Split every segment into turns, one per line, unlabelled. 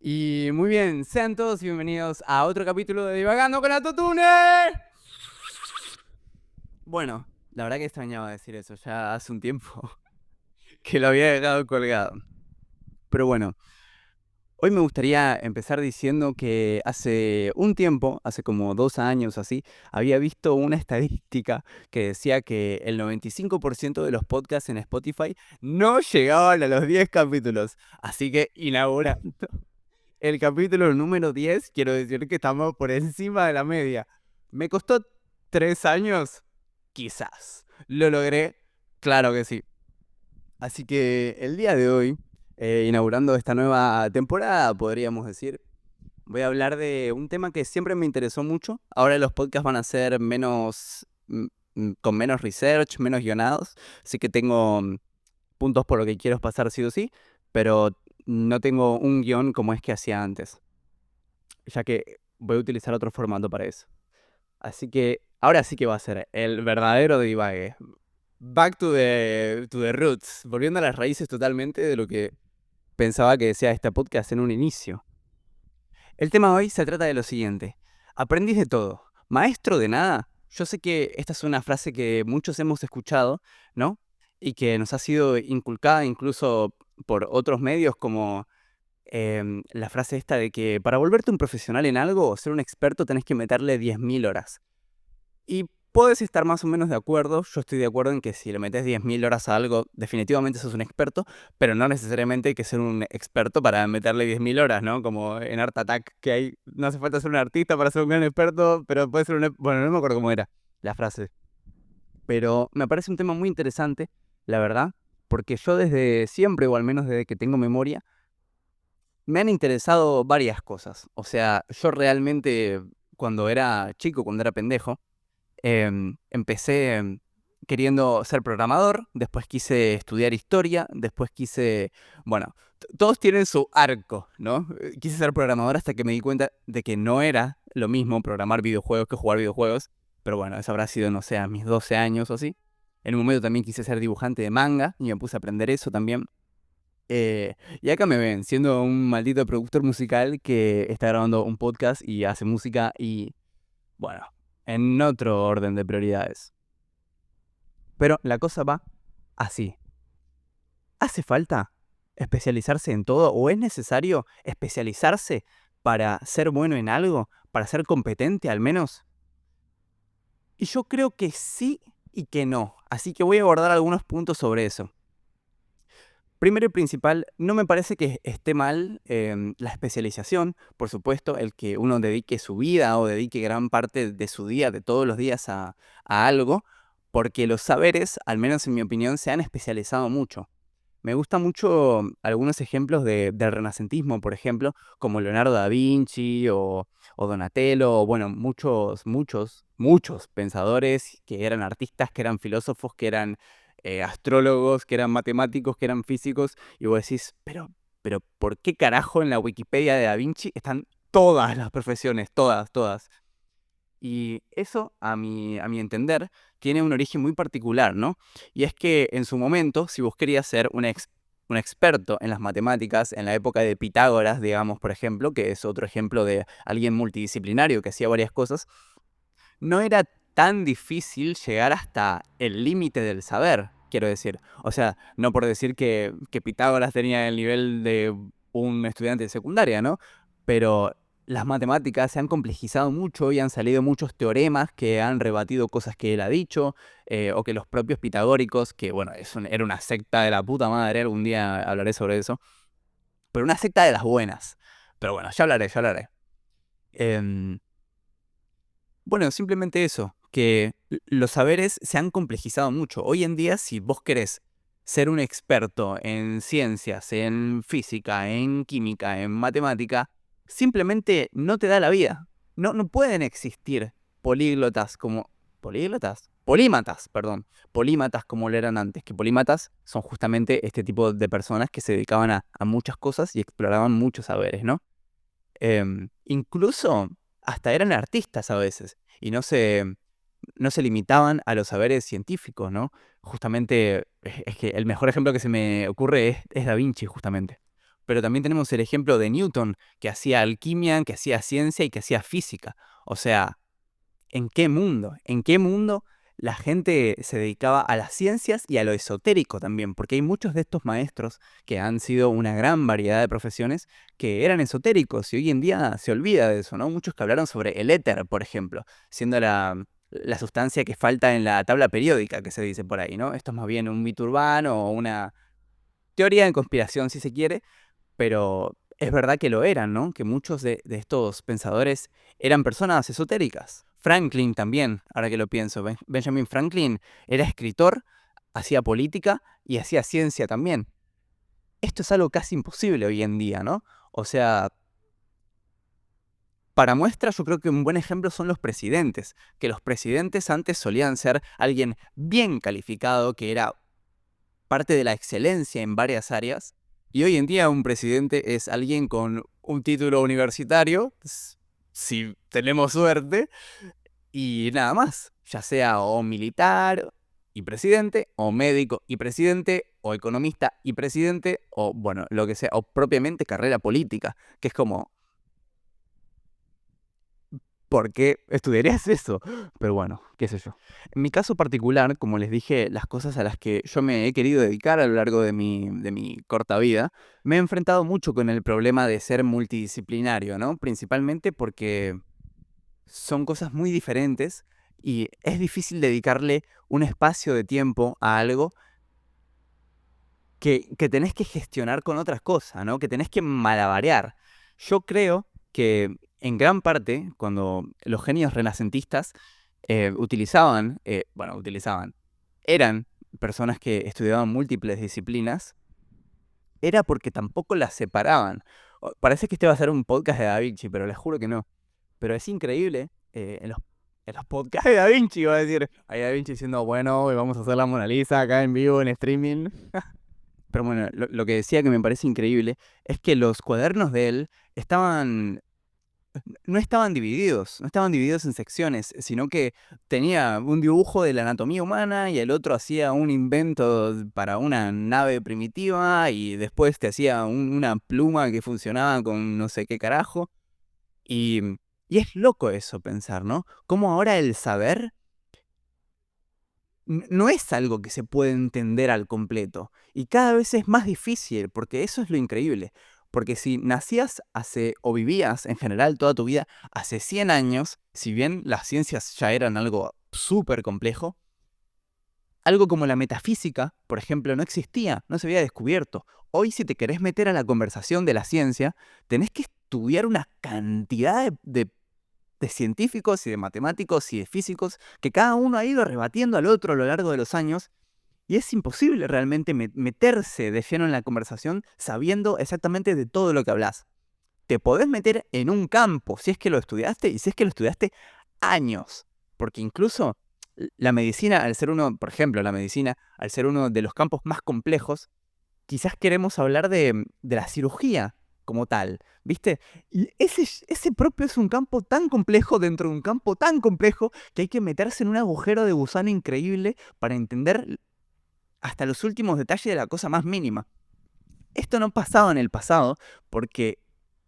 Y muy bien, sean todos bienvenidos a otro capítulo de Divagando con Autotune. Bueno, la verdad que extrañaba decir eso, ya hace un tiempo que lo había dejado colgado. Pero bueno, hoy me gustaría empezar diciendo que hace un tiempo, hace como 2 años así, había visto una estadística que decía que el 95% de los podcasts en Spotify no llegaban a los 10 capítulos. Así que inaugurando el capítulo número 10, quiero decir que estamos por encima de la media. ¿Me costó 3 años? Quizás. ¿Lo logré? Claro que sí. Así que el día de hoy, inaugurando esta nueva temporada, podríamos decir, voy a hablar de un tema que siempre me interesó mucho. Ahora los podcasts van a ser con menos research, menos guionados. Así que tengo puntos por lo que quiero pasar sí o sí, pero no tengo un guión como es que hacía antes, ya que voy a utilizar otro formato para eso. Así que ahora sí que va a ser el verdadero divague. Back to the roots, volviendo a las raíces totalmente de lo que pensaba que decía este podcast en un inicio. El tema de hoy se trata de lo siguiente: aprendiz de todo, maestro de nada. Yo sé que esta es una frase que muchos hemos escuchado, ¿no? Y que nos ha sido inculcada incluso por otros medios, como la frase esta de que para volverte un profesional en algo o ser un experto tenés que meterle 10.000 horas. Y puedes estar más o menos de acuerdo. Yo estoy de acuerdo en que si le metes 10.000 horas a algo, definitivamente sos un experto, pero no necesariamente hay que ser un experto para meterle 10.000 horas, ¿no? Como en Art Attack, que hay, no hace falta ser un artista para ser un gran experto, pero puede ser bueno, no me acuerdo cómo era la frase. Pero me parece un tema muy interesante, la verdad, porque yo desde siempre, o al menos desde que tengo memoria, me han interesado varias cosas. O sea, yo realmente cuando era chico, cuando era pendejo, empecé queriendo ser programador, después quise estudiar historia, después quise, bueno, todos tienen su arco, ¿no? Quise ser programador hasta que me di cuenta de que no era lo mismo programar videojuegos que jugar videojuegos, pero bueno, eso habrá sido, no sé, a mis 12 años o así. En un momento también quise ser dibujante de manga y me puse a aprender eso también. Y acá me ven, siendo un maldito productor musical que está grabando un podcast y hace música y, bueno, en otro orden de prioridades. Pero la cosa va así. ¿Hace falta especializarse en todo o es necesario especializarse para ser bueno en algo, para ser competente al menos? Y yo creo que sí y que no. Así que voy a abordar algunos puntos sobre eso. Primero y principal, no me parece que esté mal la especialización, por supuesto, el que uno dedique su vida o dedique gran parte de su día, de todos los días a algo, porque los saberes, al menos en mi opinión, se han especializado mucho. Me gustan mucho algunos ejemplos del renacentismo, por ejemplo, como Leonardo da Vinci o Donatello, o bueno, muchos pensadores que eran artistas, que eran filósofos, que eran astrólogos, que eran matemáticos, que eran físicos, y vos decís, pero ¿por qué carajo en la Wikipedia de Da Vinci están todas las profesiones, todas, todas? Y eso, a mi entender, tiene un origen muy particular, ¿no? Y es que en su momento, si vos querías ser un experto en las matemáticas, en la época de Pitágoras, digamos, por ejemplo, que es otro ejemplo de alguien multidisciplinario que hacía varias cosas, no era tan difícil llegar hasta el límite del saber, quiero decir. O sea, no por decir que Pitágoras tenía el nivel de un estudiante de secundaria, ¿no? Pero las matemáticas se han complejizado mucho y han salido muchos teoremas que han rebatido cosas que él ha dicho, o que los propios pitagóricos, que bueno, era una secta de la puta madre, algún día hablaré sobre eso, pero una secta de las buenas. Pero bueno, ya hablaré, ya hablaré. Em, bueno, simplemente eso, que los saberes se han complejizado mucho. Hoy en día, si vos querés ser un experto en ciencias, en física, en química, en matemática, simplemente no te da la vida. No pueden existir políglotas como... ¿Políglotas? Polímatas, perdón. Polímatas como lo eran antes. Que polímatas son justamente este tipo de personas que se dedicaban a muchas cosas y exploraban muchos saberes, ¿no? Incluso hasta eran artistas a veces y no se limitaban a los saberes científicos, ¿no? Justamente, es que el mejor ejemplo que se me ocurre es Da Vinci, justamente. Pero también tenemos el ejemplo de Newton, que hacía alquimia, que hacía ciencia y que hacía física. O sea, ¿en qué mundo? ¿En qué mundo la gente se dedicaba a las ciencias y a lo esotérico también? Porque hay muchos de estos maestros que han sido una gran variedad de profesiones que eran esotéricos y hoy en día se olvida de eso, ¿no? Muchos que hablaron sobre el éter, por ejemplo, siendo la sustancia que falta en la tabla periódica que se dice por ahí, ¿no? Esto es más bien un mito urbano o una teoría de conspiración, si se quiere, pero es verdad que lo eran, ¿no? Que muchos de estos pensadores eran personas esotéricas. Franklin también, ahora que lo pienso. Benjamin Franklin era escritor, hacía política y hacía ciencia también. Esto es algo casi imposible hoy en día, ¿no? O sea, para muestra yo creo que un buen ejemplo son los presidentes, que los presidentes antes solían ser alguien bien calificado, que era parte de la excelencia en varias áreas, y hoy en día un presidente es alguien con un título universitario, si tenemos suerte, y nada más, ya sea o militar y presidente, o médico y presidente, o economista y presidente, o bueno, lo que sea, o propiamente carrera política, que es como, ¿por qué estudiarías eso? Pero bueno, qué sé yo. En mi caso particular, como les dije, las cosas a las que yo me he querido dedicar a lo largo de mi corta vida, me he enfrentado mucho con el problema de ser multidisciplinario, ¿no? Principalmente porque son cosas muy diferentes y es difícil dedicarle un espacio de tiempo a algo que tenés que gestionar con otras cosas, ¿no? Que tenés que malabarear. Yo creo que en gran parte, cuando los genios renacentistas eran personas que estudiaban múltiples disciplinas, era porque tampoco las separaban. Parece que este va a ser un podcast de Da Vinci, pero les juro que no. Pero es increíble, en los podcasts de Da Vinci, va a decir, hay Da Vinci diciendo, bueno, hoy vamos a hacer la Mona Lisa acá en vivo, en streaming. Pero bueno, lo que decía que me parece increíble es que los cuadernos de él no estaban divididos en secciones, sino que tenía un dibujo de la anatomía humana y el otro hacía un invento para una nave primitiva y después te hacía una pluma que funcionaba con no sé qué carajo. Y, y es loco eso pensar, ¿no? Cómo ahora el saber no es algo que se puede entender al completo. Y cada vez es más difícil, porque eso es lo increíble. Porque si nacías o vivías en general toda tu vida hace 100 años, si bien las ciencias ya eran algo súper complejo, algo como la metafísica, por ejemplo, no existía, no se había descubierto. Hoy, si te querés meter a la conversación de la ciencia, tenés que estudiar una cantidad de científicos y de matemáticos y de físicos que cada uno ha ido rebatiendo al otro a lo largo de los años y es imposible realmente meterse de lleno en la conversación sabiendo exactamente de todo lo que hablas. Te podés meter en un campo si es que lo estudiaste y si es que lo estudiaste años, porque incluso la medicina, al ser uno, por ejemplo, la medicina, al ser uno de los campos más complejos, quizás queremos hablar de la cirugía como tal, ¿viste? Y ese propio es un campo tan complejo dentro de un campo tan complejo que hay que meterse en un agujero de gusano increíble para entender hasta los últimos detalles de la cosa más mínima. Esto no pasaba en el pasado porque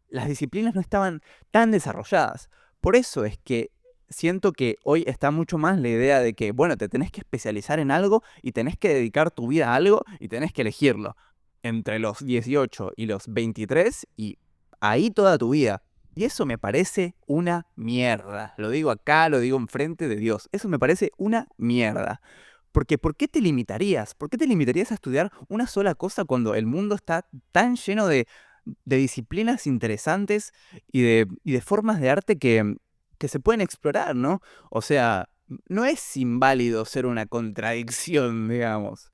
las disciplinas no estaban tan desarrolladas. Por eso es que siento que hoy está mucho más la idea de que, bueno, te tenés que especializar en algo y tenés que dedicar tu vida a algo y tenés que elegirlo entre los 18 y los 23 y ahí toda tu vida. Y eso me parece una mierda. Lo digo acá, lo digo enfrente de Dios. Eso me parece una mierda. Porque ¿por qué te limitarías? ¿Por qué te limitarías a estudiar una sola cosa cuando el mundo está tan lleno de disciplinas interesantes y de formas de arte que se pueden explorar, ¿no? O sea, no es inválido ser una contradicción, digamos.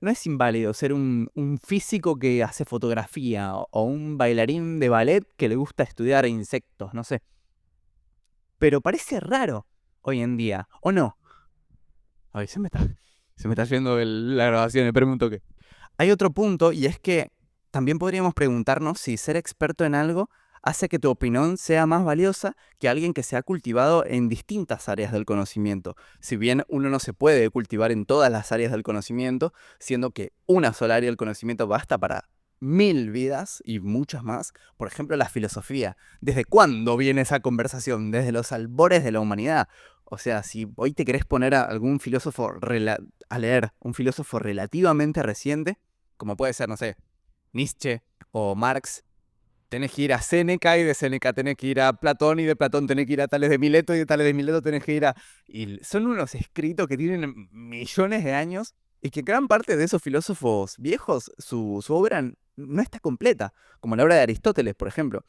No es inválido ser un físico que hace fotografía o un bailarín de ballet que le gusta estudiar insectos, no sé. Pero parece raro hoy en día, ¿o no? Ay, se me está yendo la grabación, me pregunto qué. Hay otro punto y es que también podríamos preguntarnos si ser experto en algo hace que tu opinión sea más valiosa que alguien que se ha cultivado en distintas áreas del conocimiento. Si bien uno no se puede cultivar en todas las áreas del conocimiento, siendo que una sola área del conocimiento basta para 1000 vidas y muchas más. Por ejemplo, la filosofía. ¿Desde cuándo viene esa conversación? Desde los albores de la humanidad. O sea, si hoy te querés poner a algún filósofo a leer, un filósofo relativamente reciente, como puede ser, no sé, Nietzsche o Marx, tenés que ir a Séneca y de Séneca tenés que ir a Platón y de Platón tenés que ir a Tales de Mileto y de Tales de Mileto tenés que ir a... Y son unos escritos que tienen millones de años y que gran parte de esos filósofos viejos, su obra no está completa, como la obra de Aristóteles, por ejemplo,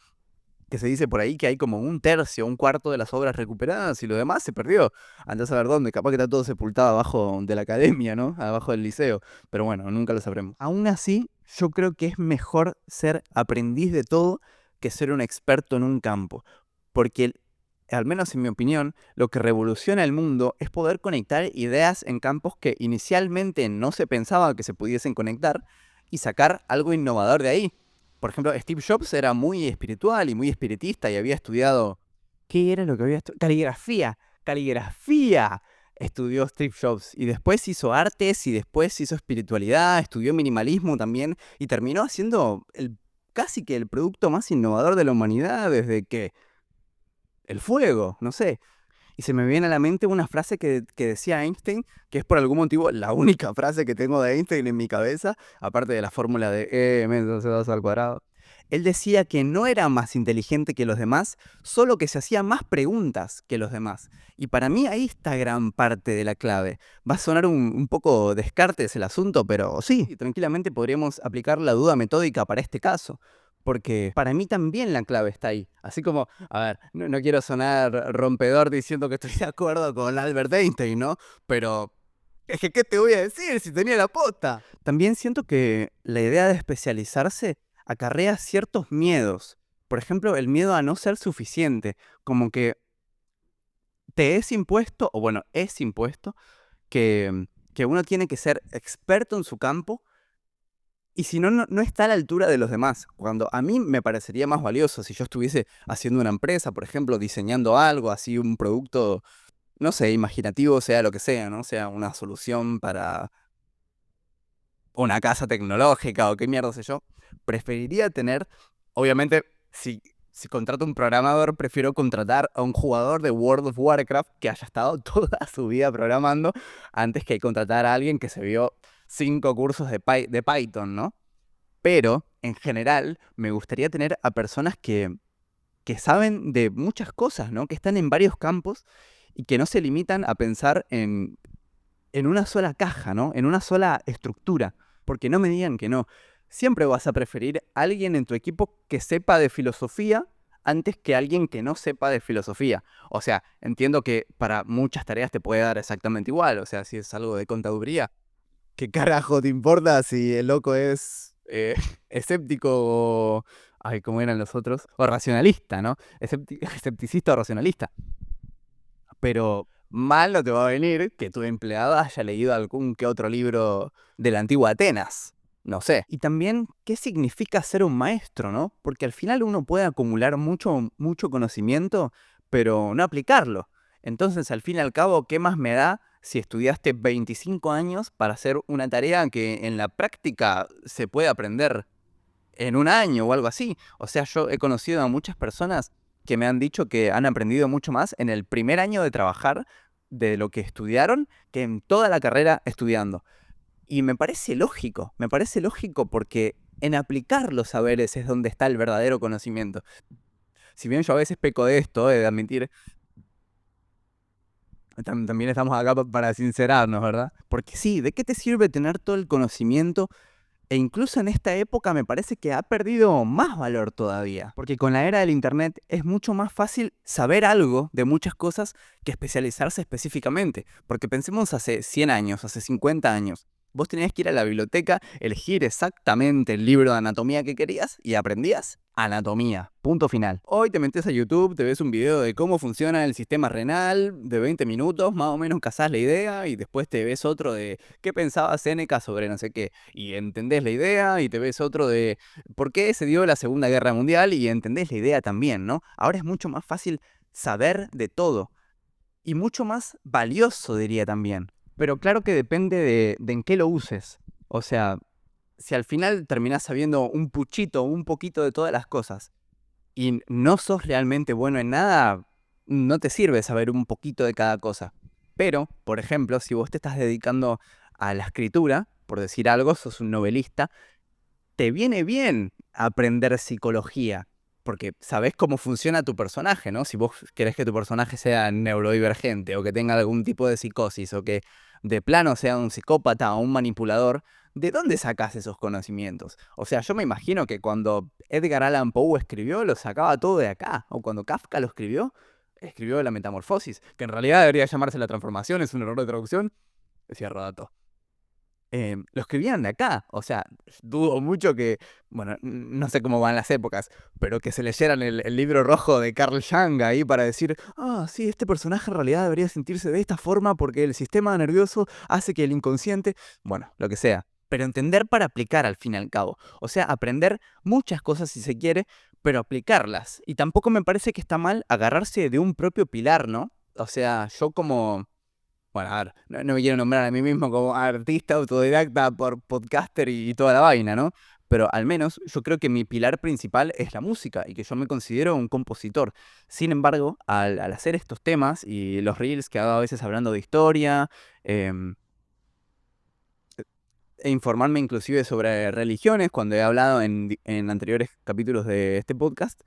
que se dice por ahí que hay como un tercio, un cuarto de las obras recuperadas y lo demás se perdió. Andás a ver dónde, capaz que está todo sepultado abajo de la academia, ¿no? Abajo del liceo. Pero bueno, nunca lo sabremos. Aún así, yo creo que es mejor ser aprendiz de todo que ser un experto en un campo. Porque, al menos en mi opinión, lo que revoluciona el mundo es poder conectar ideas en campos que inicialmente no se pensaba que se pudiesen conectar y sacar algo innovador de ahí. Por ejemplo, Steve Jobs era muy espiritual y muy espiritista y había estudiado... ¿Qué era lo que había estudiado? Caligrafía. Caligrafía. Estudió Steve Jobs y después hizo artes y después hizo espiritualidad, estudió minimalismo también y terminó haciendo casi que el producto más innovador de la humanidad desde que el fuego, no sé. Y se me viene a la mente una frase que decía Einstein, que es por algún motivo la única frase que tengo de Einstein en mi cabeza, aparte de la fórmula de E menos C2 al cuadrado. Él decía que no era más inteligente que los demás, solo que se hacía más preguntas que los demás. Y para mí ahí está gran parte de la clave. Va a sonar un poco descartes el asunto, pero sí, tranquilamente podríamos aplicar la duda metódica para este caso. Porque para mí también la clave está ahí. Así como, a ver, no quiero sonar rompedor diciendo que estoy de acuerdo con Albert Einstein, ¿no? Pero es que, ¿qué te voy a decir si tenía la posta? También siento que la idea de especializarse acarrea ciertos miedos. Por ejemplo, el miedo a no ser suficiente. Como que te es impuesto, o bueno, es impuesto, que uno tiene que ser experto en su campo y si no, no está a la altura de los demás. Cuando a mí me parecería más valioso si yo estuviese haciendo una empresa, por ejemplo, diseñando algo, así un producto, no sé, imaginativo, sea lo que sea, ¿no? Sea una solución para una casa tecnológica o qué mierda sé yo. Preferiría tener, obviamente, si contrato un programador, prefiero contratar a un jugador de World of Warcraft que haya estado toda su vida programando antes que contratar a alguien que se vio 5 cursos de Python, ¿no? Pero, en general, me gustaría tener a personas que saben de muchas cosas, ¿no? Que están en varios campos y que no se limitan a pensar en una sola caja, ¿no? En una sola estructura. Porque no me digan que no. Siempre vas a preferir a alguien en tu equipo que sepa de filosofía antes que alguien que no sepa de filosofía. O sea, entiendo que para muchas tareas te puede dar exactamente igual. O sea, si es algo de contaduría, ¿qué carajo te importa si el loco es escéptico o... Ay, ¿cómo eran los otros? O racionalista, ¿no? Escepticista o racionalista. Pero mal no te va a venir que tu empleado haya leído algún que otro libro de la antigua Atenas. No sé. Y también, ¿qué significa ser un maestro, no? Porque al final uno puede acumular mucho conocimiento, pero no aplicarlo. Entonces, al fin y al cabo, ¿qué más me da si estudiaste 25 años para hacer una tarea que en la práctica se puede aprender en un año o algo así? O sea, yo he conocido a muchas personas que me han dicho que han aprendido mucho más en el primer año de trabajar de lo que estudiaron que en toda la carrera estudiando. Y me parece lógico porque en aplicar los saberes es donde está el verdadero conocimiento. Si bien yo a veces peco de esto, de admitir, también estamos acá para sincerarnos, ¿verdad? Porque sí, ¿de qué te sirve tener todo el conocimiento? E incluso en esta época me parece que ha perdido más valor todavía, porque con la era del internet es mucho más fácil saber algo de muchas cosas que especializarse específicamente. Porque pensemos hace 100 años, hace 50 años. Vos tenías que ir a la biblioteca, elegir exactamente el libro de anatomía que querías y aprendías anatomía. Punto final. Hoy te metes a YouTube, te ves un video de cómo funciona el sistema renal de 20 minutos, más o menos cazás la idea y después te ves otro de qué pensaba Séneca sobre no sé qué y entendés la idea y te ves otro de por qué se dio la Segunda Guerra Mundial y entendés la idea también, ¿no? Ahora es mucho más fácil saber de todo y mucho más valioso, diría también. Pero claro que depende de en qué lo uses. O sea, si al final terminás sabiendo un puchito, un poquito de todas las cosas y no sos realmente bueno en nada, no te sirve saber un poquito de cada cosa. Pero, por ejemplo, si vos te estás dedicando a la escritura, por decir algo, sos un novelista, te viene bien aprender psicología, porque sabés cómo funciona tu personaje, ¿no? Si vos querés que tu personaje sea neurodivergente o que tenga algún tipo de psicosis o que de plano sea un psicópata o un manipulador, ¿de dónde sacás esos conocimientos? O sea, yo me imagino que cuando Edgar Allan Poe escribió, lo sacaba todo de acá, o cuando Kafka lo escribió, escribió La Metamorfosis, que en realidad debería llamarse La Transformación, es un error de traducción, cierro dato. Lo escribían de acá. O sea, dudo mucho que, bueno, no sé cómo van las épocas, pero que se leyeran el libro rojo de Carl Jung ahí para decir, ah, sí, este personaje en realidad debería sentirse de esta forma porque el sistema nervioso hace que el inconsciente, bueno, lo que sea. Pero entender para aplicar al fin y al cabo. O sea, aprender muchas cosas si se quiere, pero aplicarlas. Y tampoco me parece que está mal agarrarse de un propio pilar, ¿no? O sea, yo como bueno, a ver, no me quiero nombrar a mí mismo como artista, autodidacta, por podcaster y toda la vaina, ¿no? Pero al menos yo creo que mi pilar principal es la música y que yo me considero un compositor. Sin embargo, al hacer estos temas y los reels que hago a veces hablando de historia, em, e informarme inclusive sobre religiones, cuando he hablado en anteriores capítulos de este podcast,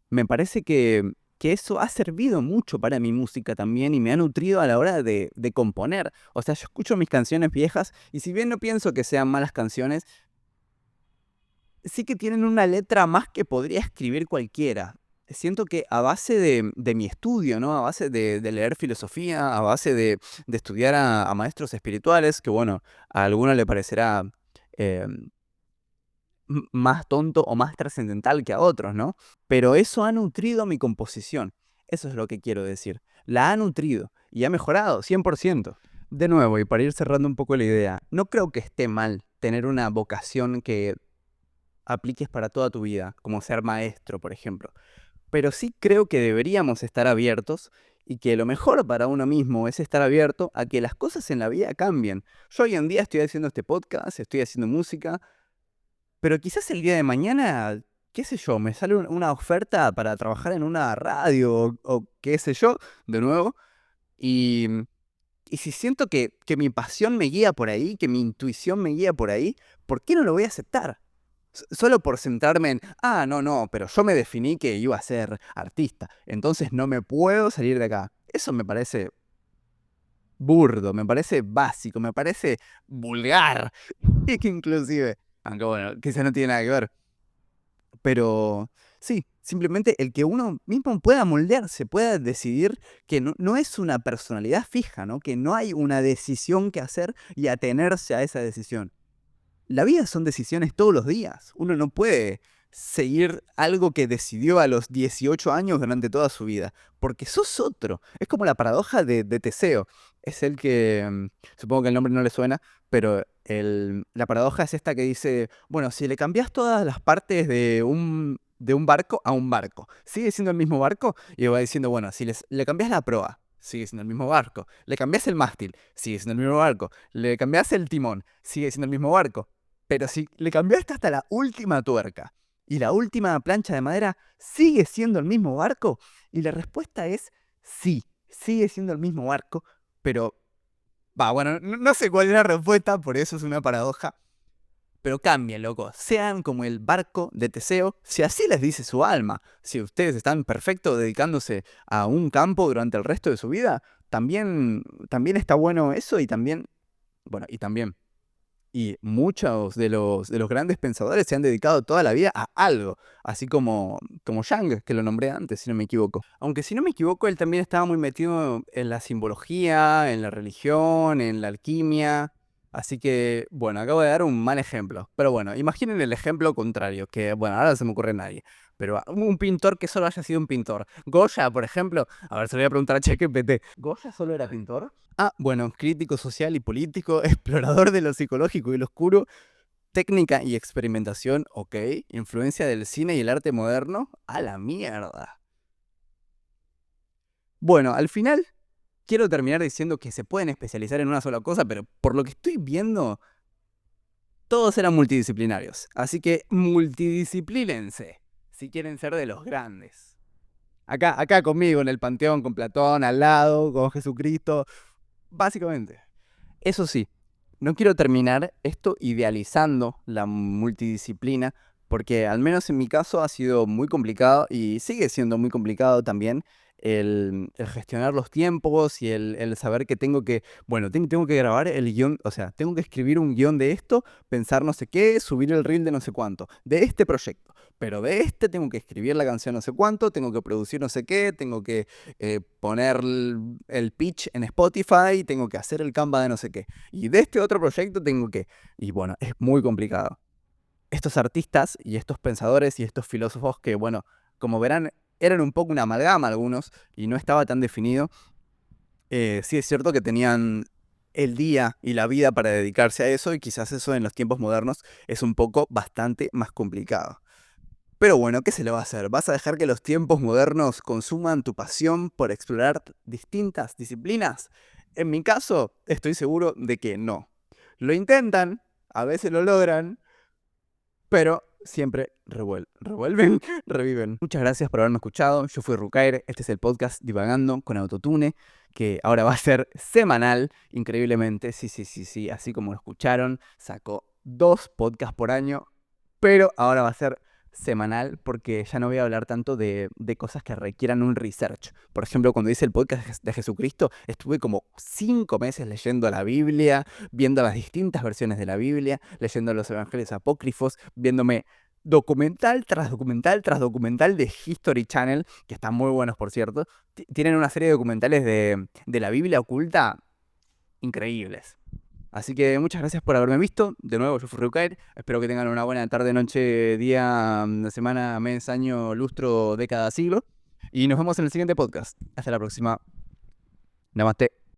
me parece que eso ha servido mucho para mi música también y me ha nutrido a la hora de componer. O sea, yo escucho mis canciones viejas y si bien no pienso que sean malas canciones, sí que tienen una letra más que podría escribir cualquiera. Siento que a base de mi estudio, ¿no? A base de leer filosofía, a base de estudiar a maestros espirituales, que bueno, a alguno le parecerá em, más tonto o más trascendental que a otros, ¿no? Pero eso ha nutrido mi composición. Eso es lo que quiero decir. La ha nutrido y ha mejorado 100%. De nuevo, y para ir cerrando un poco la idea, no creo que esté mal tener una vocación que apliques para toda tu vida, como ser maestro, por ejemplo. Pero sí creo que deberíamos estar abiertos y que lo mejor para uno mismo es estar abierto a que las cosas en la vida cambien. Yo hoy en día estoy haciendo este podcast, estoy haciendo música, pero quizás el día de mañana, qué sé yo, me sale una oferta para trabajar en una radio o qué sé yo, de nuevo, y, y si siento que mi pasión me guía por ahí, que mi intuición me guía por ahí, ¿por qué no lo voy a aceptar? Solo por centrarme en, ah, no, no, pero yo me definí que iba a ser artista, entonces no me puedo salir de acá. Eso me parece burdo, me parece básico, me parece vulgar, inclusive. Aunque bueno, quizás no tiene nada que ver. Pero sí, simplemente el que uno mismo pueda moldearse, pueda decidir que no es una personalidad fija, ¿no? Que no hay una decisión que hacer y atenerse a esa decisión. La vida son decisiones todos los días. Uno no puede seguir algo que decidió a los 18 años durante toda su vida, porque sos otro. Es como la paradoja de Teseo. Es el que, supongo que el nombre no le suena, pero la paradoja es esta que dice, bueno, si le cambias todas las partes de un barco a un barco, ¿sigue siendo el mismo barco? Y va diciendo, bueno, si le cambias la proa, sigue siendo el mismo barco. Le cambias el mástil, sigue siendo el mismo barco. Le cambias el timón, sigue siendo el mismo barco. Pero si le cambiaste hasta la última tuerca y la última plancha de madera, ¿sigue siendo el mismo barco? Y la respuesta es sí, sigue siendo el mismo barco, pero... Va, bueno, no sé cuál es la respuesta, por eso es una paradoja. Pero cambien, loco. Sean como el barco de Teseo, si así les dice su alma. Si ustedes están perfectos dedicándose a un campo durante el resto de su vida, también está bueno eso y también, bueno, y también. Y muchos de los grandes pensadores se han dedicado toda la vida a algo, así como Jung, que lo nombré antes, si no me equivoco. Aunque si no me equivoco, él también estaba muy metido en la simbología, en la religión, en la alquimia. Así que, bueno, acabo de dar un mal ejemplo. Pero bueno, imaginen el ejemplo contrario, que, bueno, ahora no se me ocurre nadie. Pero un pintor que solo haya sido un pintor. Goya, por ejemplo. A ver, se lo voy a preguntar a ChatGPT. ¿Goya solo era pintor? Ah, bueno, crítico social y político, explorador de lo psicológico y lo oscuro, técnica y experimentación, ok. Influencia del cine y el arte moderno, a la mierda. Bueno, al final quiero terminar diciendo que se pueden especializar en una sola cosa, pero por lo que estoy viendo, todos eran multidisciplinarios. Así que multidisciplínense si quieren ser de los grandes. Acá conmigo, en el panteón, con Platón al lado, con Jesucristo. Básicamente. Eso sí, no quiero terminar esto idealizando la multidisciplina, porque al menos en mi caso ha sido muy complicado y sigue siendo muy complicado también el gestionar los tiempos y el saber que tengo que, bueno, tengo que grabar el guión, o sea, tengo que escribir un guión de esto, pensar no sé qué, subir el reel de no sé cuánto, de este proyecto. Pero de este tengo que escribir la canción no sé cuánto, tengo que producir no sé qué, tengo que poner el pitch en Spotify, tengo que hacer el Canva de no sé qué. Y de este otro proyecto tengo que... Y bueno, es muy complicado. Estos artistas y estos pensadores y estos filósofos que, bueno, como verán, eran un poco una amalgama algunos y no estaba tan definido. Sí es cierto que tenían el día y la vida para dedicarse a eso y quizás eso en los tiempos modernos es un poco bastante más complicado. Pero bueno, ¿qué se le va a hacer? ¿Vas a dejar que los tiempos modernos consuman tu pasión por explorar distintas disciplinas? En mi caso, estoy seguro de que no. Lo intentan, a veces lo logran, pero siempre revuelven, reviven. Muchas gracias por haberme escuchado. Yo fui Rukair. Este es el podcast Divagando con Autotune, que ahora va a ser semanal, increíblemente. Sí. Así como lo escucharon, sacó 2 podcasts por año, pero ahora va a ser semanal porque ya no voy a hablar tanto de cosas que requieran un research. Por ejemplo, cuando hice el podcast de Jesucristo, estuve como 5 meses leyendo la Biblia, viendo las distintas versiones de la Biblia, leyendo los evangelios apócrifos, viéndome documental tras documental tras documental de History Channel, que están muy buenos, por cierto. Tienen una serie de documentales de la Biblia oculta increíbles. Así que muchas gracias por haberme visto. De nuevo, yo fui Rukair. Espero que tengan una buena tarde, noche, día, semana, mes, año, lustro, década, siglo. Y nos vemos en el siguiente podcast. Hasta la próxima. Namaste.